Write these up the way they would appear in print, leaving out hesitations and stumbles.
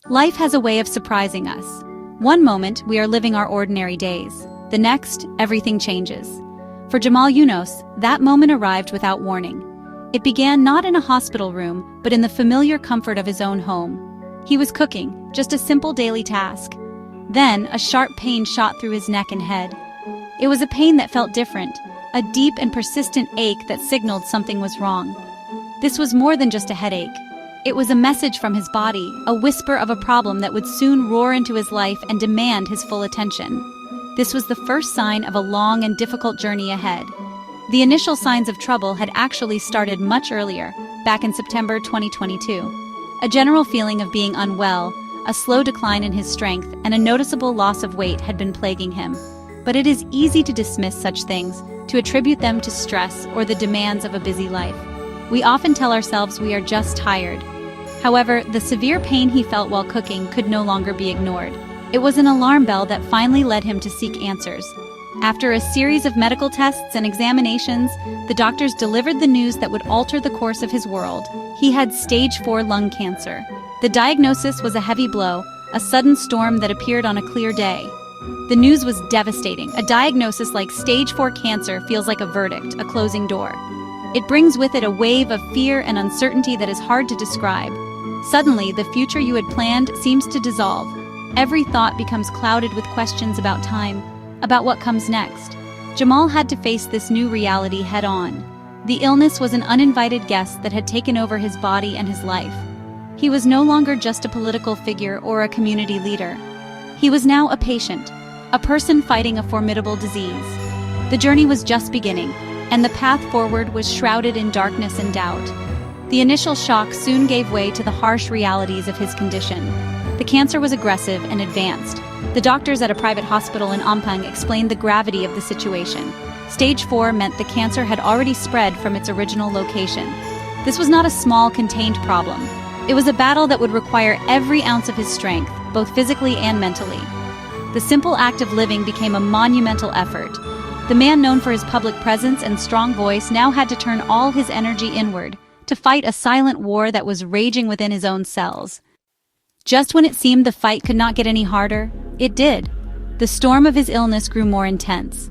Life has a way of surprising us. One moment, we are living our ordinary days. The next, everything changes. For Jamal Yunos, that moment arrived without warning. It began not in a hospital room, but in the familiar comfort of his own home. He was cooking, just a simple daily task. Then, a sharp pain shot through his neck and head. It was a pain that felt different, a deep and persistent ache that signaled something was wrong. This was more than just a headache. It was a message from his body, a whisper of a problem that would soon roar into his life and demand his full attention. This was the first sign of a long and difficult journey ahead. The initial signs of trouble had actually started much earlier, back in September 2022. A general feeling of being unwell, a slow decline in his strength, and a noticeable loss of weight had been plaguing him. But it is easy to dismiss such things, to attribute them to stress or the demands of a busy life. We often tell ourselves we are just tired. However, the severe pain he felt while cooking could no longer be ignored. It was an alarm bell that finally led him to seek answers. After a series of medical tests and examinations, the doctors delivered the news that would alter the course of his world. He had stage 4 lung cancer. The diagnosis was a heavy blow, a sudden storm that appeared on a clear day. The news was devastating. A diagnosis like stage 4 cancer feels like a verdict, a closing door. It brings with it a wave of fear and uncertainty that is hard to describe. Suddenly, the future you had planned seems to dissolve. Every thought becomes clouded with questions about time, about what comes next. Jamal had to face this new reality head-on. The illness was an uninvited guest that had taken over his body and his life. He was no longer just a political figure or a community leader. He was now a patient, a person fighting a formidable disease. The journey was just beginning, and the path forward was shrouded in darkness and doubt. The initial shock soon gave way to the harsh realities of his condition. The cancer was aggressive and advanced. The doctors at a private hospital in Ampang explained the gravity of the situation. Stage 4 meant the cancer had already spread from its original location. This was not a small, contained problem. It was a battle that would require every ounce of his strength, both physically and mentally. The simple act of living became a monumental effort. The man known for his public presence and strong voice now had to turn all his energy inward, to fight a silent war that was raging within his own cells. Just when it seemed the fight could not get any harder, it did. The storm of his illness grew more intense.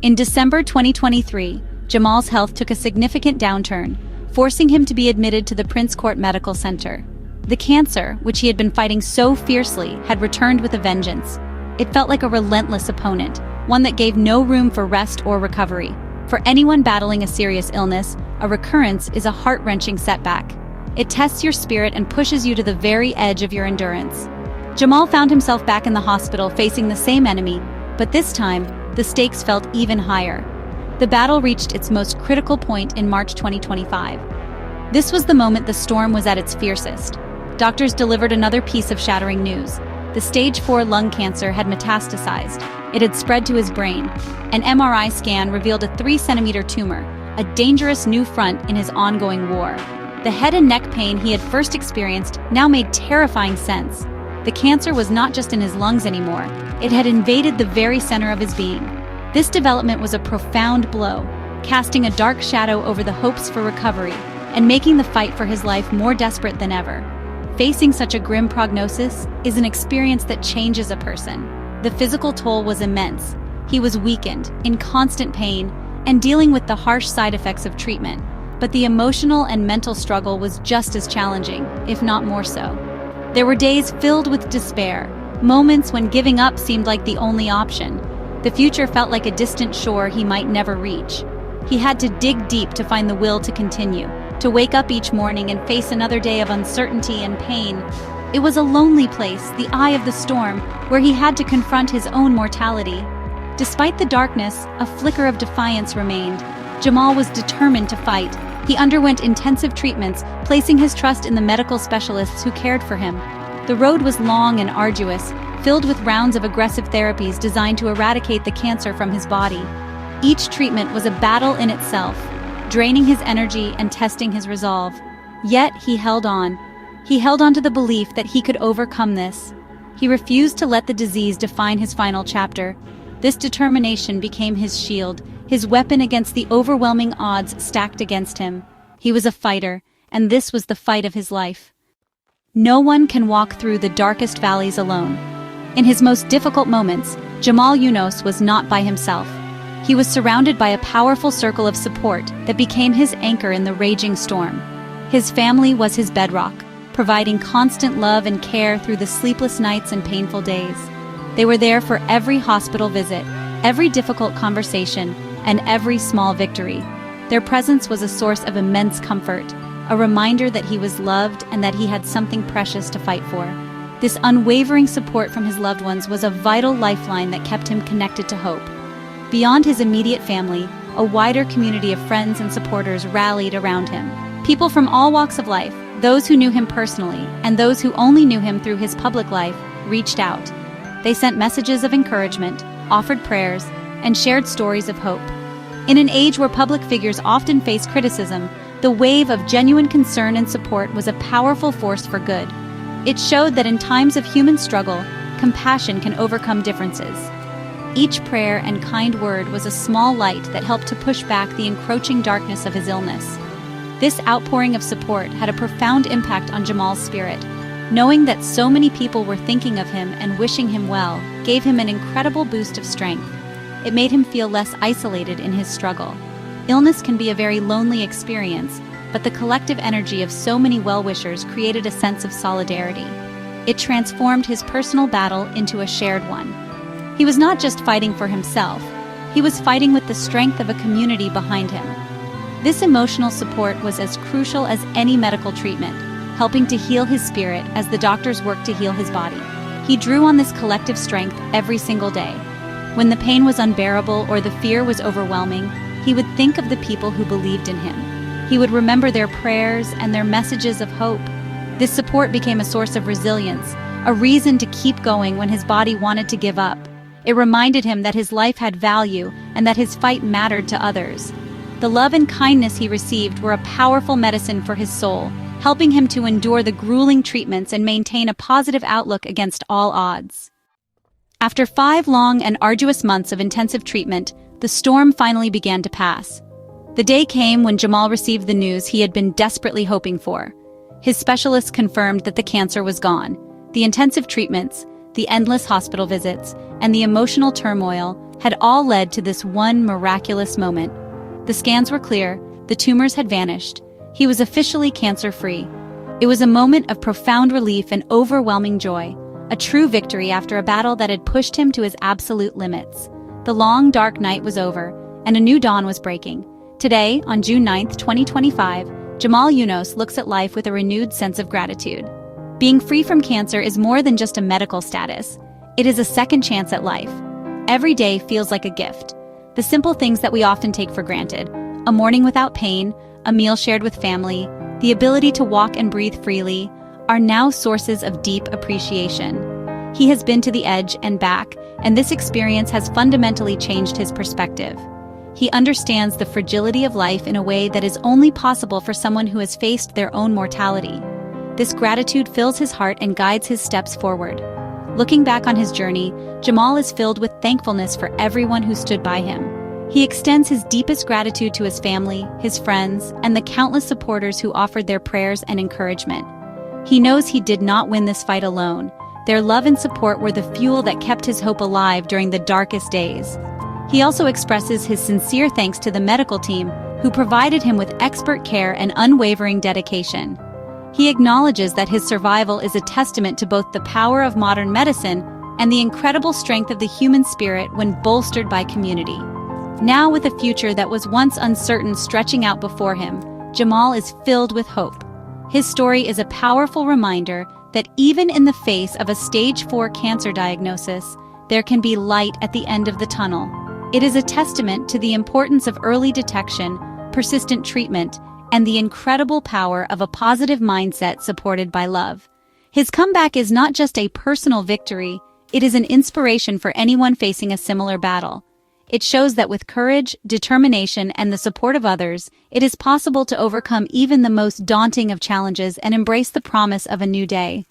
In December 2023, Jamal's health took a significant downturn, forcing him to be admitted to the Prince Court Medical Center. The cancer, which he had been fighting so fiercely, had returned with a vengeance. It felt like a relentless opponent, one that gave no room for rest or recovery. For anyone battling a serious illness, a recurrence is a heart-wrenching setback. It tests your spirit and pushes you to the very edge of your endurance. Jamal found himself back in the hospital facing the same enemy, but this time, the stakes felt even higher. The battle reached its most critical point in March 2025. This was the moment the storm was at its fiercest. Doctors delivered another piece of shattering news. The stage 4 lung cancer had metastasized. It had spread to his brain. An MRI scan revealed a 3-centimeter tumor, a dangerous new front in his ongoing war. The head and neck pain he had first experienced now made terrifying sense. The cancer was not just in his lungs anymore. It had invaded the very center of his being. This development was a profound blow, casting a dark shadow over the hopes for recovery and making the fight for his life more desperate than ever. Facing such a grim prognosis is an experience that changes a person. The physical toll was immense. He was weakened, in constant pain, and dealing with the harsh side effects of treatment. But the emotional and mental struggle was just as challenging, if not more so. There were days filled with despair, moments when giving up seemed like the only option. The future felt like a distant shore he might never reach. He had to dig deep to find the will to continue, to wake up each morning and face another day of uncertainty and pain. It was a lonely place, the eye of the storm, where he had to confront his own mortality. Despite the darkness, a flicker of defiance remained. Jamal was determined to fight. He underwent intensive treatments, placing his trust in the medical specialists who cared for him. The road was long and arduous, filled with rounds of aggressive therapies designed to eradicate the cancer from his body. Each treatment was a battle in itself, draining his energy and testing his resolve. Yet he held on. He held on to the belief that he could overcome this. He refused to let the disease define his final chapter. This determination became his shield, his weapon against the overwhelming odds stacked against him. He was a fighter, and this was the fight of his life. No one can walk through the darkest valleys alone. In his most difficult moments, Jamal Yunos was not by himself. He was surrounded by a powerful circle of support that became his anchor in the raging storm. His family was his bedrock, providing constant love and care through the sleepless nights and painful days. They were there for every hospital visit, every difficult conversation, and every small victory. Their presence was a source of immense comfort, a reminder that he was loved and that he had something precious to fight for. This unwavering support from his loved ones was a vital lifeline that kept him connected to hope. Beyond his immediate family, a wider community of friends and supporters rallied around him. People from all walks of life, those who knew him personally, and those who only knew him through his public life, reached out. They sent messages of encouragement, offered prayers, and shared stories of hope. In an age where public figures often face criticism, the wave of genuine concern and support was a powerful force for good. It showed that in times of human struggle, compassion can overcome differences. Each prayer and kind word was a small light that helped to push back the encroaching darkness of his illness. This outpouring of support had a profound impact on Jamal's spirit. Knowing that so many people were thinking of him and wishing him well gave him an incredible boost of strength. It made him feel less isolated in his struggle. Illness can be a very lonely experience, but the collective energy of so many well-wishers created a sense of solidarity. It transformed his personal battle into a shared one. He was not just fighting for himself, he was fighting with the strength of a community behind him. This emotional support was as crucial as any medical treatment, helping to heal his spirit as the doctors worked to heal his body. He drew on this collective strength every single day. When the pain was unbearable or the fear was overwhelming, he would think of the people who believed in him. He would remember their prayers and their messages of hope. This support became a source of resilience, a reason to keep going when his body wanted to give up. It reminded him that his life had value and that his fight mattered to others. The love and kindness he received were a powerful medicine for his soul, helping him to endure the grueling treatments and maintain a positive outlook against all odds. After 5 long and arduous months of intensive treatment, the storm finally began to pass. The day came when Jamal received the news he had been desperately hoping for. His specialists confirmed that the cancer was gone. The intensive treatments, the endless hospital visits, and the emotional turmoil had all led to this one miraculous moment. The scans were clear, the tumors had vanished. He was officially cancer-free. It was a moment of profound relief and overwhelming joy, a true victory after a battle that had pushed him to his absolute limits. The long, dark night was over, and a new dawn was breaking. Today, on June 9, 2025, Jamal Yunos looks at life with a renewed sense of gratitude. Being free from cancer is more than just a medical status. It is a second chance at life. Every day feels like a gift. The simple things that we often take for granted, a morning without pain, a meal shared with family, the ability to walk and breathe freely, are now sources of deep appreciation. He has been to the edge and back, and this experience has fundamentally changed his perspective. He understands the fragility of life in a way that is only possible for someone who has faced their own mortality. This gratitude fills his heart and guides his steps forward. Looking back on his journey, Jamal is filled with thankfulness for everyone who stood by him. He extends his deepest gratitude to his family, his friends, and the countless supporters who offered their prayers and encouragement. He knows he did not win this fight alone. Their love and support were the fuel that kept his hope alive during the darkest days. He also expresses his sincere thanks to the medical team, who provided him with expert care and unwavering dedication. He acknowledges that his survival is a testament to both the power of modern medicine and the incredible strength of the human spirit when bolstered by community. Now, with a future that was once uncertain stretching out before him, Jamal is filled with hope. His story is a powerful reminder that even in the face of a stage 4 cancer diagnosis, there can be light at the end of the tunnel. It is a testament to the importance of early detection, persistent treatment, and the incredible power of a positive mindset supported by love. His comeback is not just a personal victory, it is an inspiration for anyone facing a similar battle. It shows that with courage, determination, and the support of others, it is possible to overcome even the most daunting of challenges and embrace the promise of a new day.